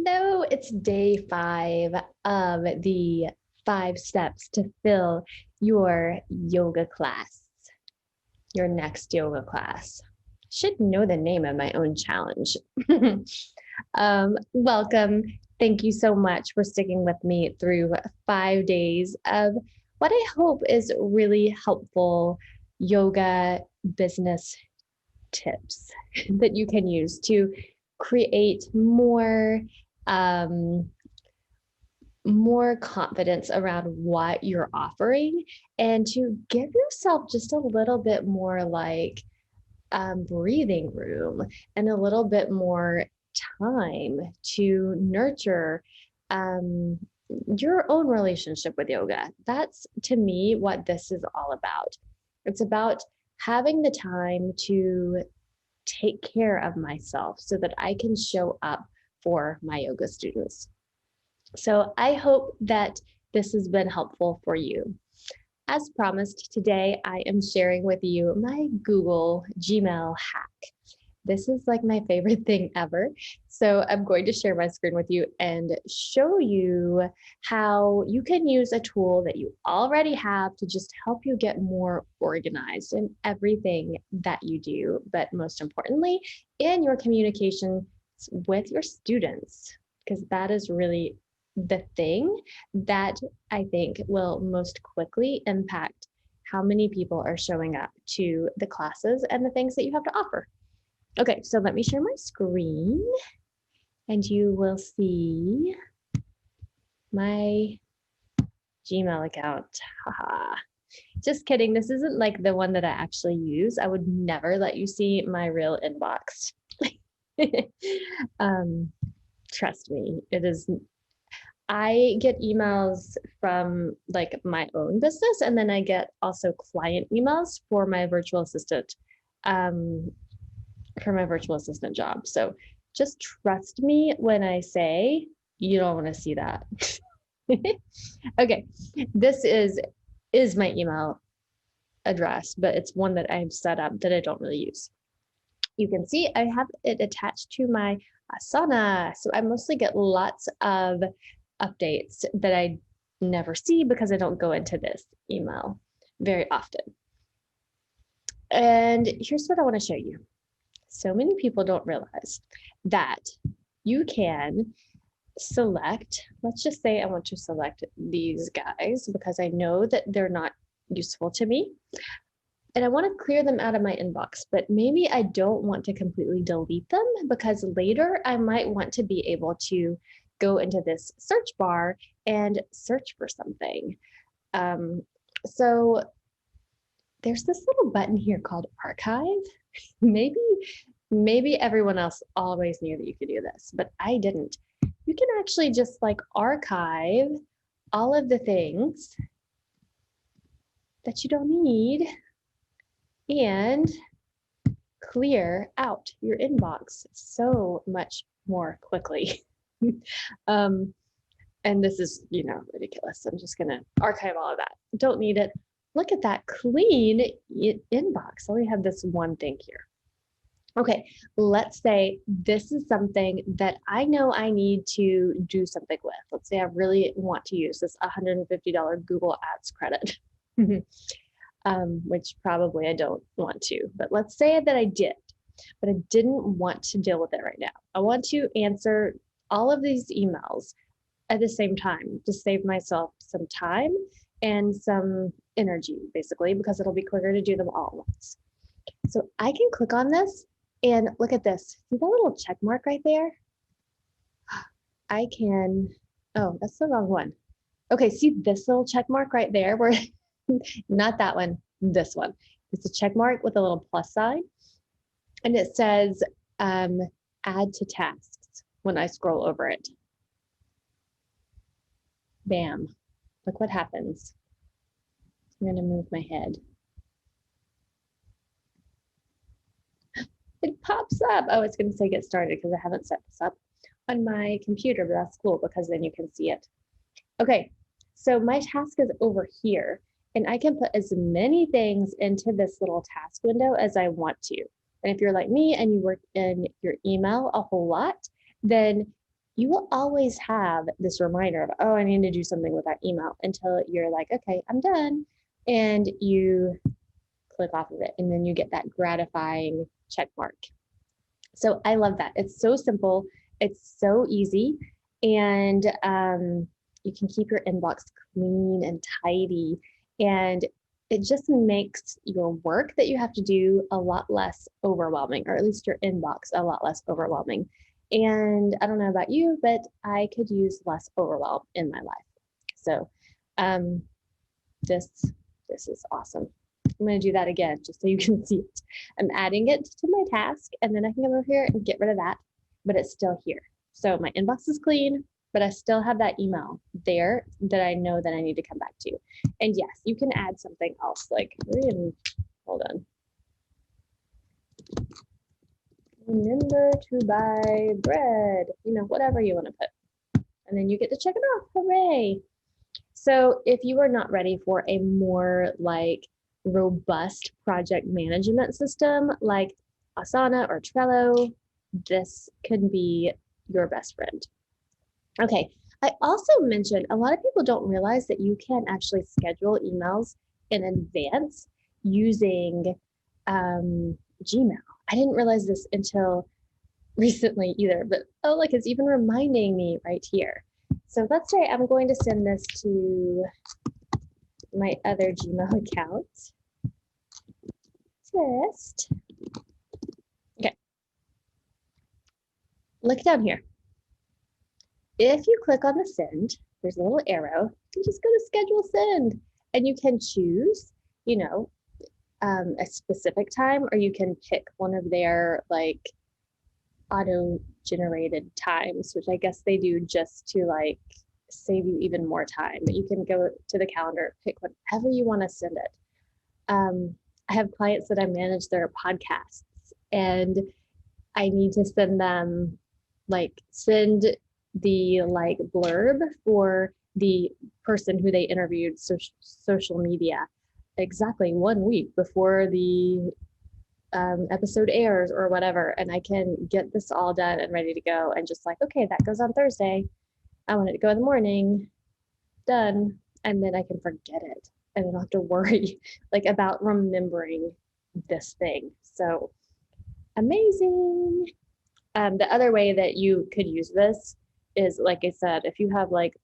Hello, it's day 5 of the 5 steps to fill your yoga class, your next yoga class. Should know the name of my own challenge. Welcome. Thank you so much for sticking with me through 5 days of what I hope is really helpful yoga business tips that you can use to create um, more confidence around what you're offering and to give yourself just a little bit more breathing room and a little bit more time to nurture um, your own relationship with yoga. That's to me what this is all about. It's about having the time to take care of myself so that I can show up for my yoga students. So I hope that this has been helpful for you. As promised, today I am sharing with you my Google Gmail hack. This is like my favorite thing ever. So I'm going to share my screen with you and show you how you can use a tool that you already have to just help you get more organized in everything that you do, but most importantly, in your communication with your students, because that is really the thing that I think will most quickly impact how many people are showing up to the classes and the things that you have to offer. Okay, so let me share my screen and you will see my Gmail account. Haha. Just kidding. This isn't like the one that I actually use. I would never let you see my real inbox. Trust me, it is. I get emails from like my own business, and then I get also client emails for my virtual assistant. For my virtual assistant job. So just trust me when I say you don't want to see that. Okay, this is my email address, but it's one that I've set up that I don't really use. You can see I have it attached to my Asana. So I mostly get lots of updates that I never see because I don't go into this email very often. And here's what I want to show you. So many people don't realize that you can select, let's just say I want to select these guys because I know that they're not useful to me. And I want to clear them out of my inbox, but maybe I don't want to completely delete them because later I might want to be able to go into this search bar and search for something. So there's this little button here called archive. Maybe everyone else always knew that you could do this, but I didn't. You can actually just like archive all of the things that you don't need and clear out your inbox so much more quickly. And this is, ridiculous. I'm just gonna archive all of that. Don't need it. Look at that clean inbox. I only have this one thing here. Okay, let's say this is something that I know I need to do something with. Let's say I really want to use this $150 Google Ads credit, which probably I don't want to. But let's say that I did, but I didn't want to deal with it right now. I want to answer all of these emails at the same time to save myself some time and some energy, basically, because it'll be quicker to do them all at once. So I can click on this and look at this. See that little check mark right there? I can, oh, that's the wrong one. Okay, see this little check mark right there? Where, not that one, this one. It's a check mark with a little plus sign. And it says add to tasks when I scroll over it. Bam. Look what happens. I'm going to move my head. It pops up. Oh, it's going to say get started because I haven't set this up on my computer, but that's cool because then you can see it. Okay, so my task is over here and I can put as many things into this little task window as I want to. And if you're like me and you work in your email a whole lot, then you will always have this reminder of, oh, I need to do something with that email until you're like, okay, I'm done. And you click off of it. And then you get that gratifying check mark. So I love that. It's so simple. It's so easy. And you can keep your inbox clean and tidy. And it just makes your work that you have to do a lot less overwhelming, or at least your inbox a lot less overwhelming. And I don't know about you, but I could use less overwhelm in my life. So um, this this is awesome. I'm going to do that again just so you can see it. I'm adding it to my task, and then I can come over here and get rid of that, but it's still here. So my inbox is clean, but I still have that email there that I know that I need to come back to. And yes, you can add something else, like, hold on. Remember to buy bread, whatever you want to put. And then you get to check it off. Hooray. So if you are not ready for a more like robust project management system like Asana or Trello, this could be your best friend. Okay, I also mentioned a lot of people don't realize that you can actually schedule emails in advance using Gmail. I didn't realize this until recently either, but oh, look, it's even reminding me right here. So let's say I'm going to send this to my other Gmail account. Okay. Look down here. If you click on the send, there's a little arrow. You just go to schedule send, and you can choose, a specific time, or you can pick one of their like auto-generated times, which I guess they do just to like save you even more time. But you can go to the calendar, pick whatever you want to send it. I have clients that I manage their podcasts, and I need to send them send the like blurb for the person who they interviewed social media exactly 1 week before the episode airs or whatever, and I can get this all done and ready to go, and just like, okay, that goes on Thursday, I want it to go in the morning, done, and then I can forget it and I don't have to worry like about remembering this thing. So amazing. The other way that you could use this is, like I said, if you have like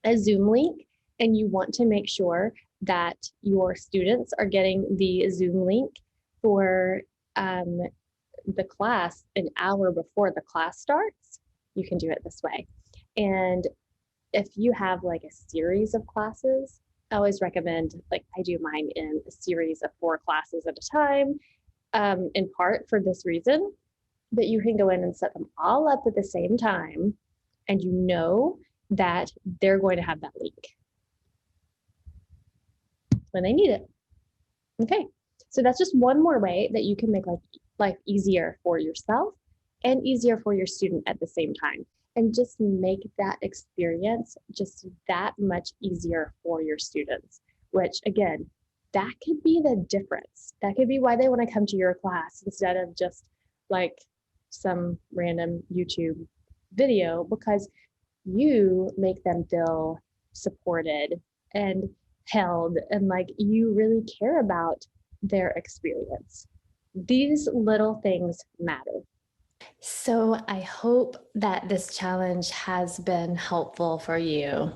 a Zoom link and you want to make sure that your students are getting the Zoom link for the class an hour before the class starts, you can do it this way. And if you have like a series of classes, I always recommend, like I do mine in a series of 4 classes at a time, in part for this reason, that you can go in and set them all up at the same time, and you know that they're going to have that link when they need it. Okay, so that's just one more way that you can make life easier for yourself and easier for your student at the same time, and just make that experience just that much easier for your students, which again, that could be the difference. That could be why they want to come to your class instead of just like some random YouTube video, because you make them feel supported and held, and like you really care about their experience. These little things matter. So I hope that this challenge has been helpful for you.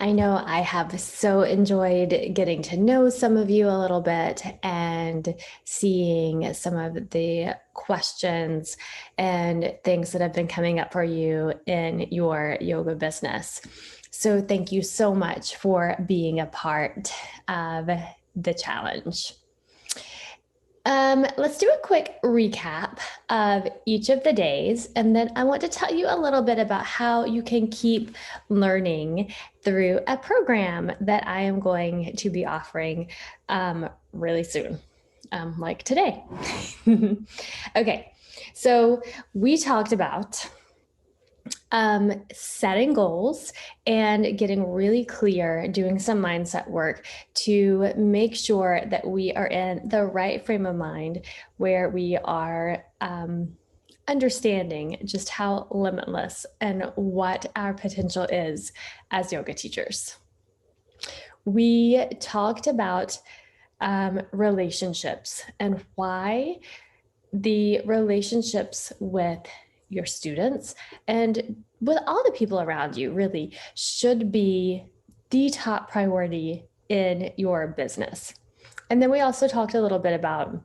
I know I have so enjoyed getting to know some of you a little bit and seeing some of the questions and things that have been coming up for you in your yoga business. So thank you so much for being a part of the challenge. Let's do a quick recap of each of the days, and then I want to tell you a little bit about how you can keep learning through a program that I am going to be offering really soon, like today. Okay, so we talked about setting goals and getting really clear, doing some mindset work to make sure that we are in the right frame of mind where we are understanding just how limitless and what our potential is as yoga teachers. We talked about relationships and why the relationships with your students and with all the people around you really should be the top priority in your business. And then we also talked a little bit about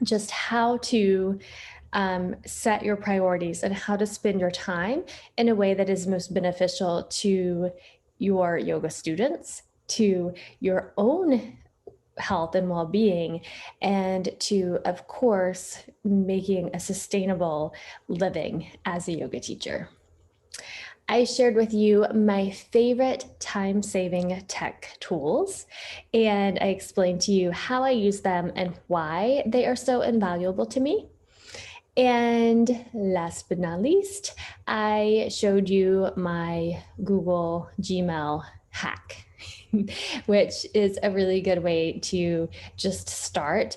just how to set your priorities and how to spend your time in a way that is most beneficial to your yoga students, to your own health and well-being, and to, of course, making a sustainable living as a yoga teacher. I shared with you my favorite time-saving tech tools, and I explained to you how I use them and why they are so invaluable to me. And last but not least, I showed you my Google Gmail hack, which is a really good way to just start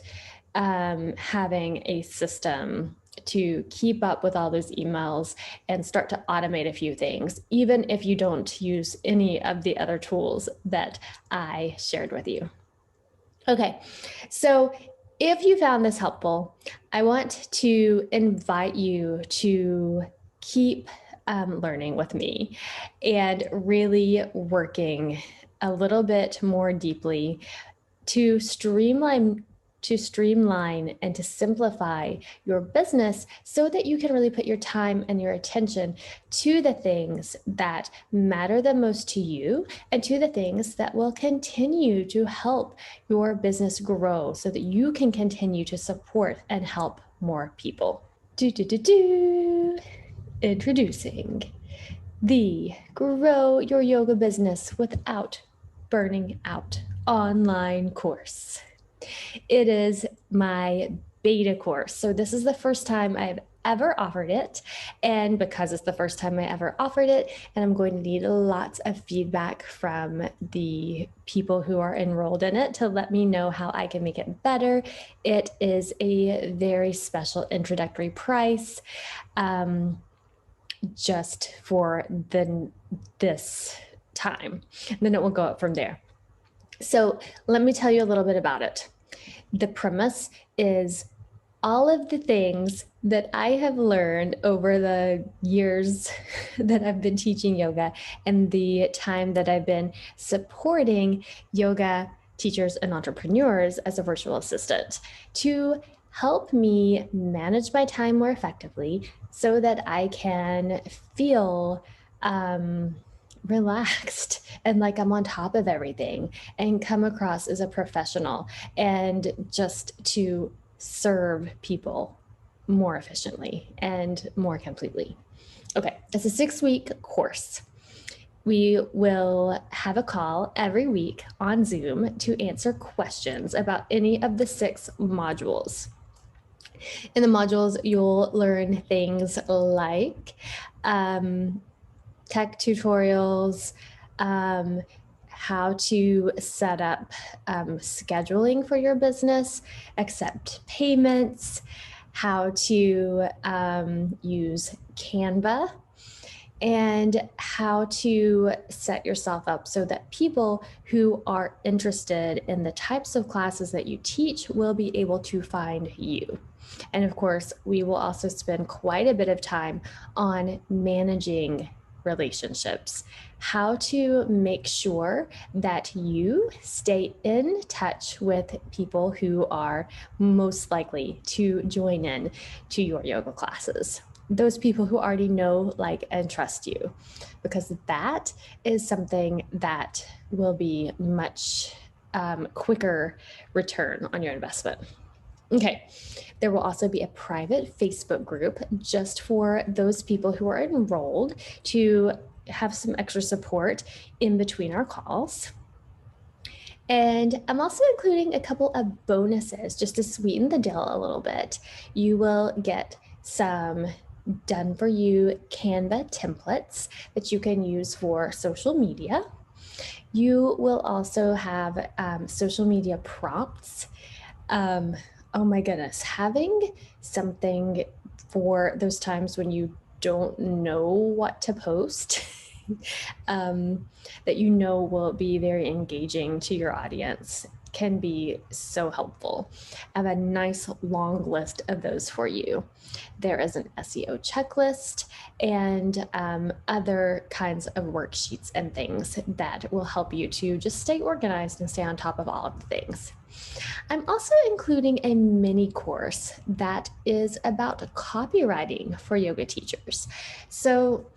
having a system to keep up with all those emails and start to automate a few things, even if you don't use any of the other tools that I shared with you. Okay, so if you found this helpful, I want to invite you to keep learning with me and really working a little bit more deeply to streamline and to simplify your business so that you can really put your time and your attention to the things that matter the most to you and to the things that will continue to help your business grow so that you can continue to support and help more people. Introducing the Grow Your Yoga Business Without Burning Out online course. It is my beta course. So this is the first time I've ever offered it. And because it's the first time I ever offered it, and I'm going to need lots of feedback from the people who are enrolled in it to let me know how I can make it better. It is a very special introductory price. Just for this time. And then it will go up from there. So let me tell you a little bit about it. The premise is all of the things that I have learned over the years that I've been teaching yoga and the time that I've been supporting yoga teachers and entrepreneurs as a virtual assistant to help me manage my time more effectively so that I can feel relaxed and like I'm on top of everything and come across as a professional and just to serve people more efficiently and more completely. Okay, it's a 6-week course. We will have a call every week on Zoom to answer questions about any of the 6 modules. In the modules, you'll learn things like tech tutorials, how to set up scheduling for your business, accept payments, how to use Canva, and how to set yourself up so that people who are interested in the types of classes that you teach will be able to find you. And of course, we will also spend quite a bit of time on managing relationships, how to make sure that you stay in touch with people who are most likely to join in to your yoga classes. Those people who already know, like, and trust you, because that is something that will be much quicker return on your investment. Okay, there will also be a private Facebook group just for those people who are enrolled to have some extra support in between our calls. And I'm also including a couple of bonuses just to sweeten the deal a little bit. You will get some done for you Canva templates that you can use for social media. You will also have social media prompts. Oh my goodness, having something for those times when you don't know what to post, that you know will be very engaging to your audience, can be so helpful. I have a nice long list of those for you. There is an SEO checklist and other kinds of worksheets and things that will help you to just stay organized and stay on top of all of the things. I'm also including a mini course that is about copywriting for yoga teachers. So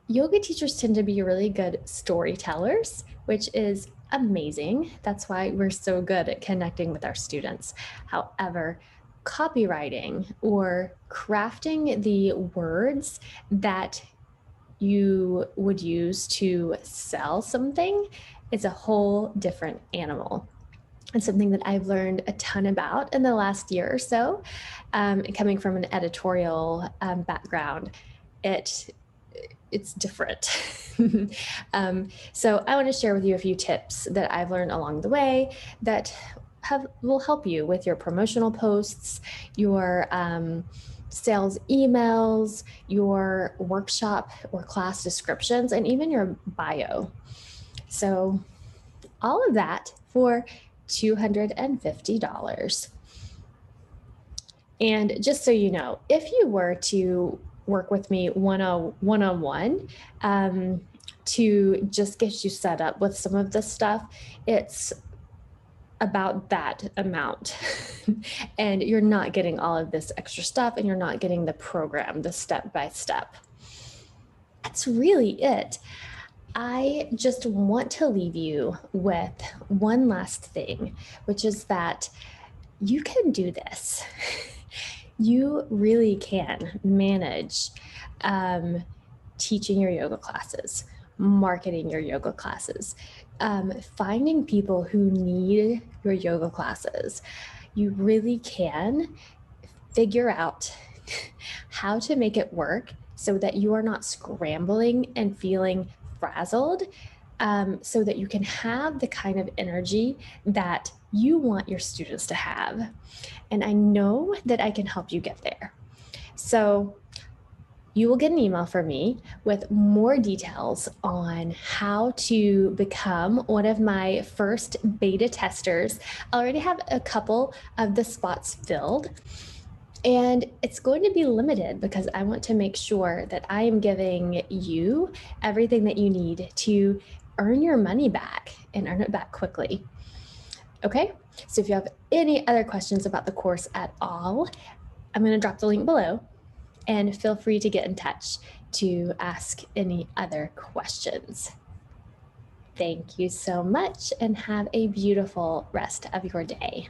yoga teachers tend to be really good storytellers, which is amazing. That's why we're so good at connecting with our students. However, copywriting or crafting the words that you would use to sell something is a whole different animal. It's something that I've learned a ton about in the last year or so. Coming from an editorial background, it's different. So I want to share with you a few tips that I've learned along the way that will help you with your promotional posts, your sales emails, your workshop or class descriptions, and even your bio. So all of that for $250. And just so you know, if you were to work with me one-on-one to just get you set up with some of this stuff, it's about that amount. And you're not getting all of this extra stuff, and you're not getting the program, the step-by-step. That's really it. I just want to leave you with one last thing, which is that you can do this. You really can manage teaching your yoga classes, marketing your yoga classes, finding people who need your yoga classes. You really can figure out how to make it work so that you are not scrambling and feeling frazzled, so that you can have the kind of energy that you want your students to have. And I know that I can help you get there. So you will get an email from me with more details on how to become one of my first beta testers. I already have a couple of the spots filled, and it's going to be limited because I want to make sure that I am giving you everything that you need to earn your money back and earn it back quickly. Okay, so if you have any other questions about the course at all, I'm going to drop the link below, and feel free to get in touch to ask any other questions. Thank you so much, and have a beautiful rest of your day.